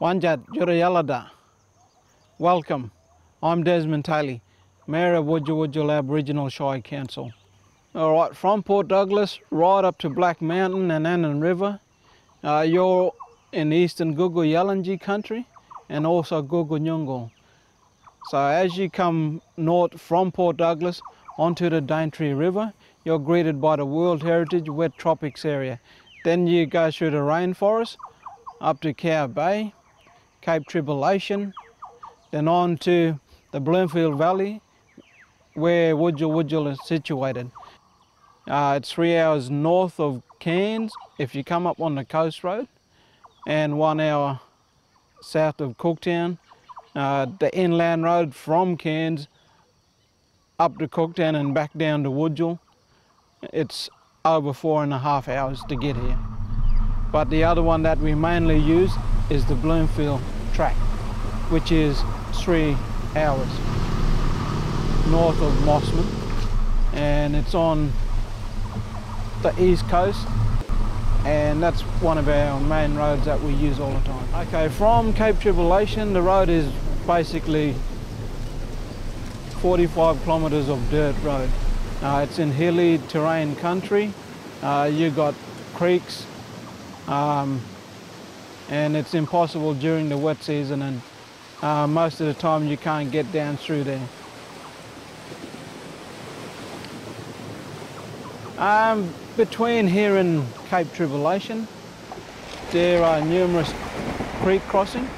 Wanjat Jurayalada. Welcome. I'm Desmond Taylor, Mayor of Wujal Wujal Aboriginal Shire Council. All right, from Port Douglas right up to Black Mountain and Annan River, you're in eastern Gugu Yalanji country and also Gugu Nyungal. So as you come north from Port Douglas onto the Daintree River, you're greeted by the World Heritage Wet Tropics area. Then you go through the rainforest up to Cow Bay, Cape Tribulation, then on to the Bloomfield Valley where Wujal Wujal is situated. It's 3 hours north of Cairns if you come up on the coast road, and 1 hour south of Cooktown. The inland road from Cairns up to Cooktown and back down to Wujal, it's over 4.5 hours to get here. But the other one that we mainly use is the Bloomfield track, which is 3 hours north of Mossman, and it's on the east coast, and that's one of our main roads that we use all the time. Okay, from Cape Tribulation, the road is basically 45 kilometres of dirt road. It's in hilly terrain country. You got creeks, and it's impossible during the wet season, and most of the time you can't get down through there. Between here and Cape Tribulation, there are numerous creek crossings,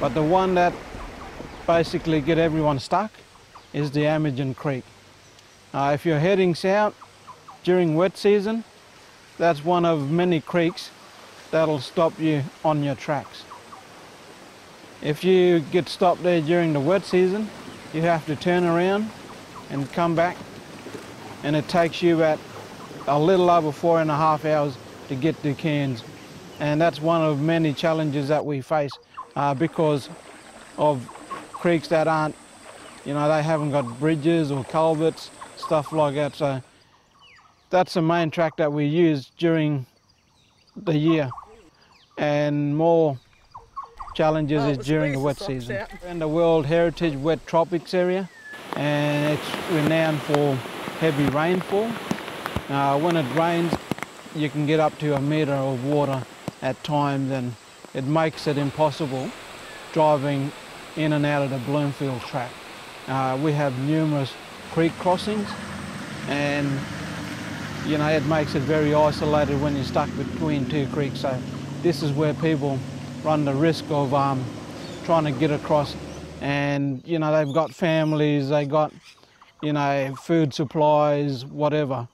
but the one that basically get everyone stuck is the Imogen Creek. If you're heading south during wet season, that's one of many creeks that'll stop you on your tracks. If you get stopped there during the wet season, you have to turn around and come back, and it takes you about a little over 4.5 hours to get to Cairns. And that's one of many challenges that we face because of creeks that aren't, they haven't got bridges or culverts, stuff like that. So that's the main track that we use during the year. And more challenges is during the wet season. We're in the World Heritage Wet Tropics area, and it's renowned for heavy rainfall. When it rains, you can get up to 1 metre of water at times, and it makes it impossible driving in and out of the Bloomfield track. We have numerous creek crossings, and it makes it very isolated when you're stuck between two creeks. So this is where people run the risk of trying to get across, and they've got families, they got food supplies, whatever.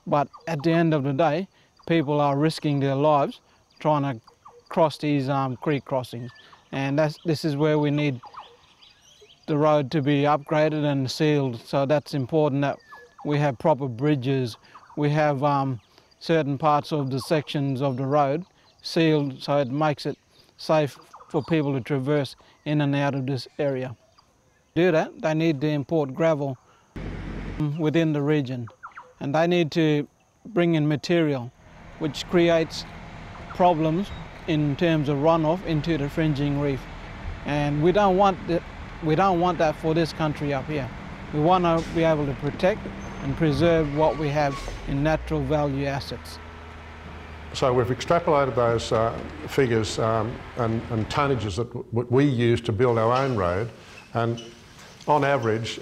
But at the end of the day, people are risking their lives trying to cross these creek crossings. And this is where we need the road to be upgraded and sealed. So that's important that we have proper bridges. We have certain parts of the sections of the road sealed so it makes it safe for people to traverse in and out of this area. To do that, they need to import gravel within the region. And they need to bring in material, which creates problems in terms of runoff into the fringing reef. And we don't want that for this country up here. We want to be able to protect and preserve what we have in natural value assets. So we've extrapolated those figures and tonnages that we use to build our own road, and on average,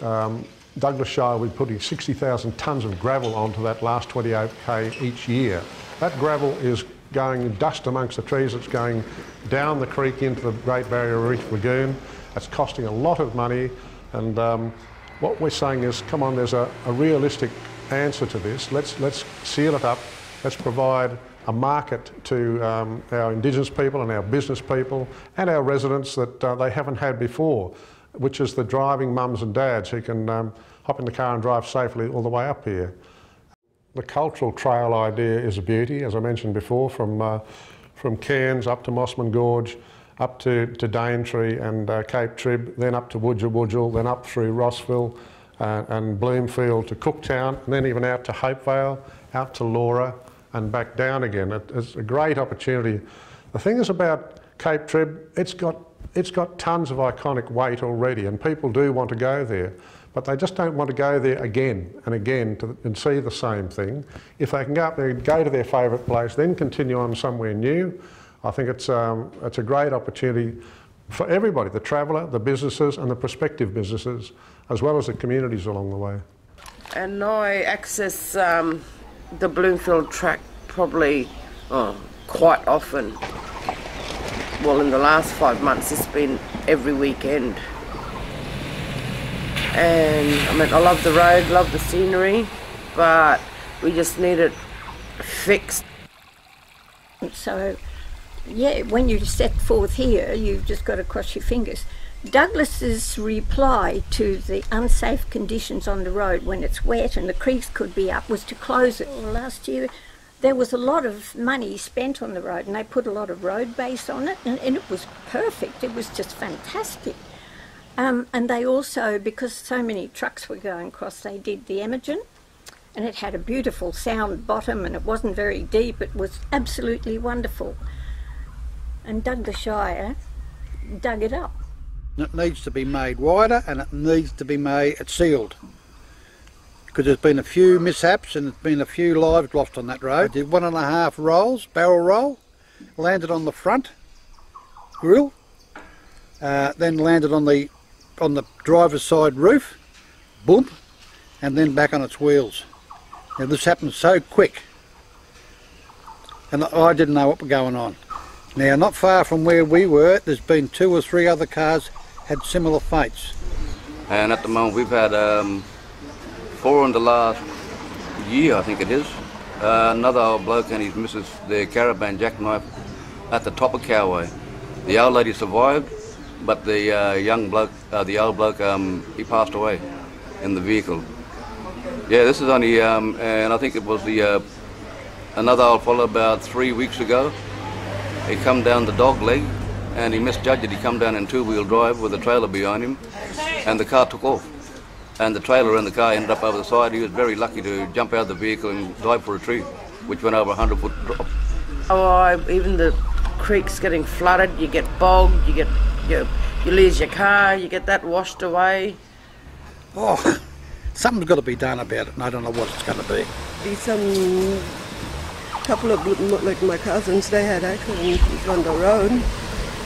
Douglas Shire will be putting 60,000 tonnes of gravel onto that last 28k each year. That gravel is going dust amongst the trees, it's going down the creek into the Great Barrier Reef Lagoon. It's costing a lot of money, and what we're saying is, come on, there's a realistic answer to this. Let's seal it up, let's provide a market to our Indigenous people and our business people and our residents that they haven't had before, which is the driving mums and dads who can hop in the car and drive safely all the way up here. The cultural trail idea is a beauty, as I mentioned before, from Cairns up to Mossman Gorge, up to Daintree and Cape Trib, then up to Wujal Wujal, then up through Rossville and Bloomfield to Cooktown, and then even out to Hopevale, out to Laura and back down again. It's a great opportunity. The thing is about Cape Trib, it's got It's got tons of iconic weight already, and people do want to go there, but they just don't want to go there again and again and see the same thing. If they can go up there and go to their favourite place, then continue on somewhere new, I think it's a great opportunity for everybody, the traveller, the businesses and the prospective businesses, as well as the communities along the way. And I access the Bloomfield track probably quite often. Well, in the last 5 months it's been every weekend. And I mean, I love the road, love the scenery, but we just need it fixed. So, yeah, when you set forth here, you've just got to cross your fingers. Douglas's reply to the unsafe conditions on the road when it's wet and the creeks could be up was to close it. Last year there was a lot of money spent on the road and they put a lot of road base on it, and it was perfect. It was just fantastic. And they also, because so many trucks were going across, they did the Imogen, and it had a beautiful sound bottom and it wasn't very deep. It was absolutely wonderful. And Douglas Shire dug it up. It needs to be made wider, and it needs to be made sealed, because there's been a few mishaps and there's been a few lives lost on that road. I did 1.5 rolls, barrel roll, landed on the front grill, then landed on the driver's side roof, boom, and then back on its wheels. Now this happened so quick, and I didn't know what was going on. Now, not far from where we were, there's been 2 or 3 other cars had similar fates. And at the moment we've had 4 in the last year, I think it is. Another old bloke and his missus, their caravan jackknife at the top of Cowway. The old lady survived, but the young bloke, the old bloke, he passed away in the vehicle. Yeah, this is only, and I think it was the another old fellow about 3 weeks ago. He come down the dog leg and he misjudged it. He come down in 2-wheel drive with a trailer behind him, and the car took off. And the trailer and the car ended up over the side. He was very lucky to jump out of the vehicle and dive for a tree, which went over a 100-foot drop. Oh, even the creeks getting flooded, you get bogged, you lose your car, you get that washed away. Oh, something's got to be done about it, and I don't know what it's going to be. Be some couple of, like my cousins, they had accidents on the road,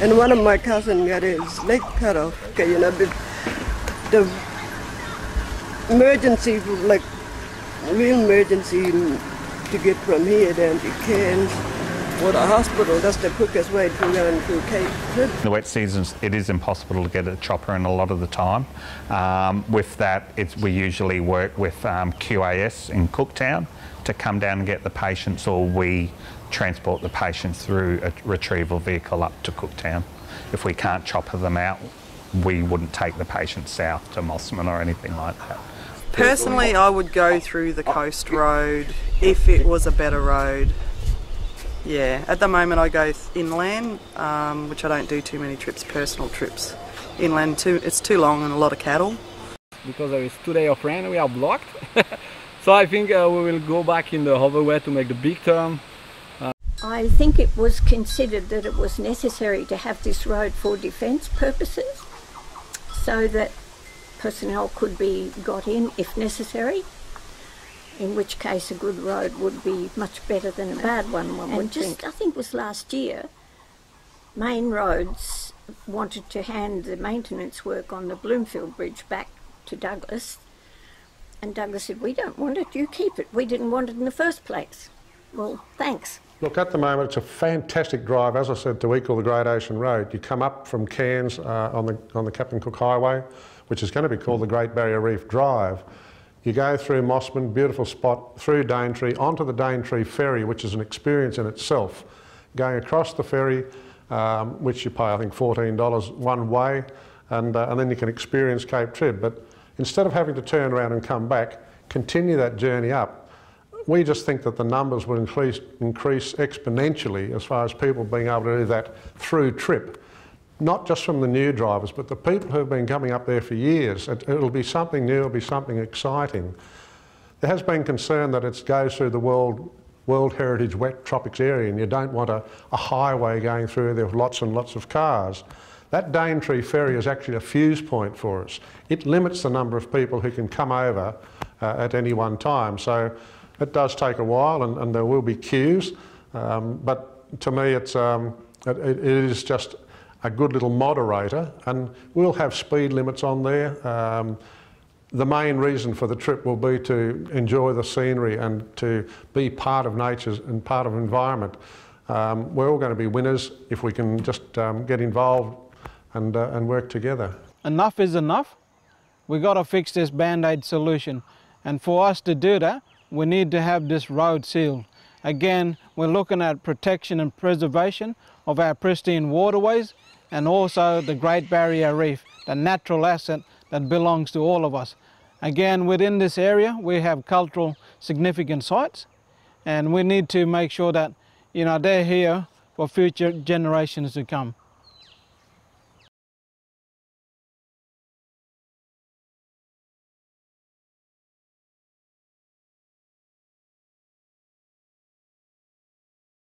and one of my cousins got his leg cut off. Okay, you know, the emergency, like real emergency, to get from here down to Cairns or the hospital, that's the quickest way to go through Cape Trip. The wet seasons, it is impossible to get a chopper in a lot of the time. With that, we usually work with QAS in Cooktown to come down and get the patients, or we transport the patients through a retrieval vehicle up to Cooktown. If we can't chopper them out, we wouldn't take the patients south to Mosman or anything like that. Personally, I would go through the coast road if it was a better road. Yeah, at the moment I go inland, which I don't do too many trips, personal trips. Inland, it's too long and a lot of cattle. Because there is 2 days of rain, we are blocked. So I think we will go back in the overway to make the big turn. I think it was considered that it was necessary to have this road for defence purposes, so that personnel could be got in if necessary, in which case a good road would be much better than a bad one would think. I think it was last year, Main Roads wanted to hand the maintenance work on the Bloomfield Bridge back to Douglas, and Douglas said, "We don't want it, you keep it. We didn't want it in the first place." Well, thanks. Look, at the moment it's a fantastic drive, as I said, to equal the Great Ocean Road. You come up from Cairns on the Captain Cook Highway, which is going to be called the Great Barrier Reef Drive. You go through Mosman, beautiful spot, through Daintree, onto the Daintree ferry, which is an experience in itself. Going across the ferry, which you pay I think $14 one way, and then you can experience Cape Trib. But instead of having to turn around and come back, continue that journey up. We just think that the numbers will increase exponentially as far as people being able to do that through trip. Not just from the new drivers, but the people who've been coming up there for years. It'll be something new, it'll be something exciting. There has been concern that it goes through the World World Heritage Wet Tropics area, and you don't want a highway going through there with lots and lots of cars. That Daintree ferry is actually a fuse point for us. It limits the number of people who can come over at any one time. So it does take a while, and there will be queues, but to me it is just a good little moderator, and we'll have speed limits on there. The main reason for the trip will be to enjoy the scenery and to be part of nature and part of environment. We're all going to be winners if we can just get involved and work together. Enough is enough. We got to fix this Band-Aid solution, and for us to do that, we need to have this road sealed. Again, we're looking at protection and preservation of our pristine waterways and also the Great Barrier Reef, the natural asset that belongs to all of us. Again, within this area, we have cultural significant sites, and we need to make sure that, you know, they're here for future generations to come.